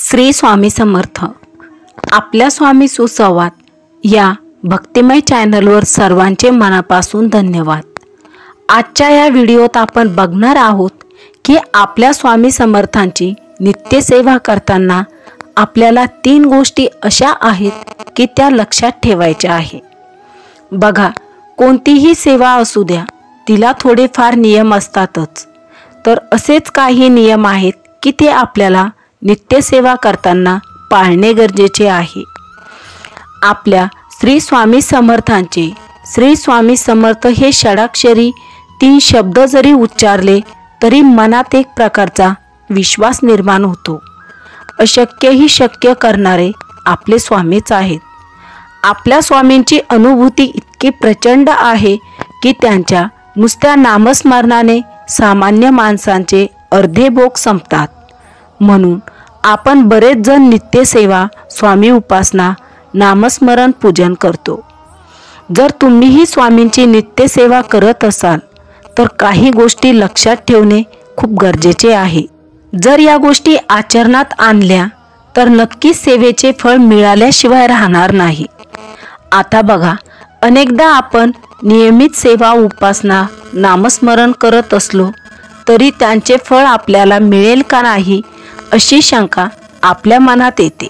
श्री स्वामी समर्थ। आपल्या स्वामी सुसंवाद या भक्तिमय चॅनलवर सर्वांचे मनापासून धन्यवाद। आजच्या या व्हिडिओत आपण बघणार आहोत की आपल्या स्वामी समर्थांची नित्यसेवा करताना आपल्याला 3 गोष्टी अशा आहेत की त्या लक्षात ठेवायच्या आहे। बघा, कोणतीही सेवा असू द्या, तिला थोडेफार नियम असतातच। तर असेच काही नियम आहेत की ते आपल्याला नित्यसेवा करताना पाळणे गरजेचे आहे। आपल्या श्री स्वामी समर्थांचे श्री स्वामी समर्थ हे षडाक्षरी 3 शब्द जरी उच्चारले तरी मनात एक प्रकारचा विश्वास निर्माण होतो। अशक्य ही शक्य करणारे आपले स्वामीच आहेत। आपल्या स्वामींची अनुभूती इतकी प्रचंड आहे की त्यांच्या नुसत्या नामस्मरणाने सामान्य माणसांचे अर्धे भोग संपतात। म्हणून आपण बरेच जण नित्यसेवा, स्वामी उपासना, नामस्मरण, पूजन करतो। जर तुम्हीही स्वामींची नित्यसेवा करत असाल तर काही गोष्टी लक्षात ठेवणे खूप गरजेचे आहे। जर या गोष्टी आचरणात आणल्या तर नक्कीच सेवेचे फळ मिळाल्याशिवाय राहणार नाही। आता बघा, अनेकदा आपण नियमित सेवा, उपासना, नामस्मरण करत असलो तरी त्यांचे फळ आपल्याला मिळेल का नाही अशी शंका आपल्या मनात येते।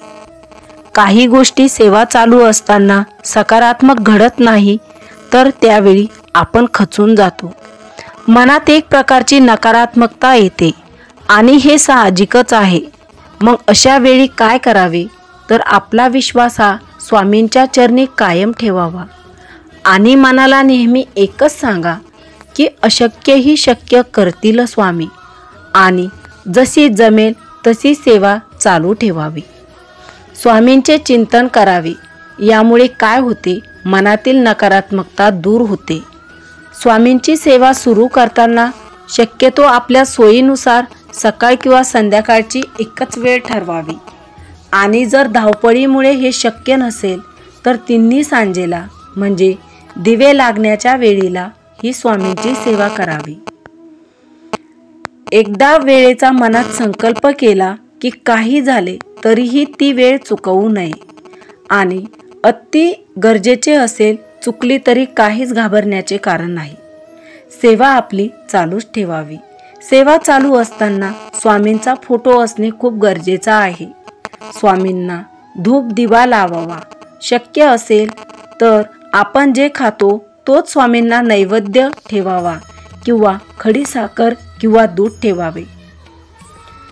काही गोष्टी सेवा चालू असताना सकारात्मक घडत नाही तर त्यावेळी आपण खचून जातो। मनात एक प्रकारची नकारात्मकता येते आणि हे साहजिकच आहे। मग अशा वेळी काय करावे तर आपला विश्वास हा स्वामींच्या चरणी कायम ठेवावा आणि मनाला नेहमी एकच सांगा की अशक्य ही शक्य करतील स्वामी, आणि जशी जमेल तशी सेवा चालू ठेवावी। स्वामींचे चिंतन करावे। यामुळे काय होते, मनातील नकारात्मकता दूर होते। स्वामींची सेवा सुरू करताना शक्यतो आपल्या सोयीनुसार सकाळ किंवा संध्याकाळची एकच वेळ ठरवावी, आणि जर धावपळीमुळे हे शक्य नसेल तर तिन्ही सांजेला म्हणजे दिवे लागण्याच्या वेळेला ही स्वामींची सेवा करावी। एकदा वेळेचा मनात संकल्प केला की काही झाले तरीही ती वेळ चुकवू नये, आणि अति गरजेचे असेल, चुकली तरी काहीच घाबरण्याचे कारण नाही। सेवा आपली चालूच ठेवावी। सेवा चालू असताना स्वामींचा फोटो असणे खूप गरजेचा आहे। स्वामींना धूप दिवा लावावा। शक्य असेल तर आपण जे खातो तोच स्वामींना नैवेद्य ठेवावा किंवा खडी साखर किंवा दूध ठेवावे।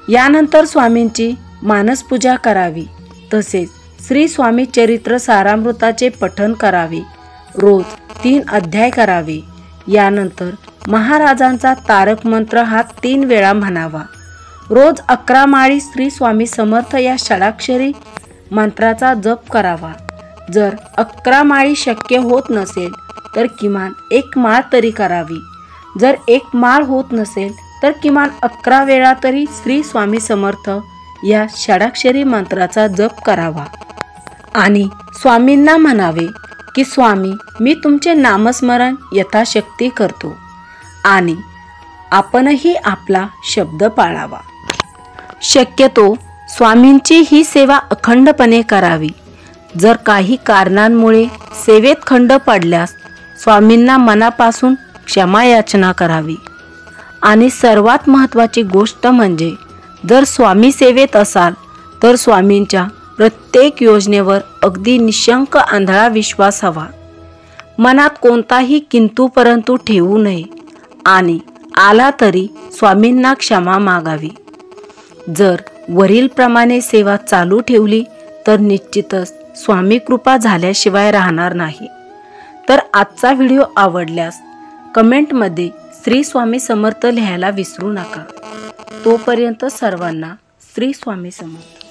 यानंतर स्वामींची मानसपूजा करावी। तसेच श्री स्वामी चरित्र सारामृताचे पठण करावे। रोज 3 अध्याय करावे। यानंतर महाराजांचा तारक मंत्र हा 3 वेळा म्हणावा। रोज 11 माळी श्री स्वामी समर्थ या षडाक्षरी मंत्राचा जप करावा। जर 11 माळी शक्य होत नसेल तर किमान 1 माळ तरी करावी। जर 1 माळ होत नसेल तर किमान 11 वेळा तरी श्री स्वामी समर्थ या षडाक्षरी मंत्राचा जप करावा आणि स्वामींना म्हणावे की स्वामी, मी तुमचे नामस्मरण यथाशक्ती करतो, आणि आपणही आपला शब्द पाळावा। शक्यतो स्वामींची ही सेवा अखंडपणे करावी। जर काही कारणांमुळे सेवेत खंड पडल्यास स्वामींना मनापासून क्षमा याचना करावी। आणि सर्वात महत्त्वाची गोष्ट म्हणजे जर स्वामी सेवेत असाल तर स्वामींच्या प्रत्येक योजनेवर अगदी निशंक आंधळा विश्वास हवा। मनात कोणताही किंतु परंतु ठेवू नये, आणि आला तरी स्वामींना क्षमा मागावी। जर वरीलप्रमाणे सेवा चालू ठेवली तर निश्चितच स्वामी कृपा झाल्याशिवाय राहणार नाही। तर आजचा व्हिडिओ आवडल्यास कमेंटमध्ये श्री स्वामी समर्थ लिहायला विसरू नका। तोपर्यंत सर्वांना श्री स्वामी समर्थ।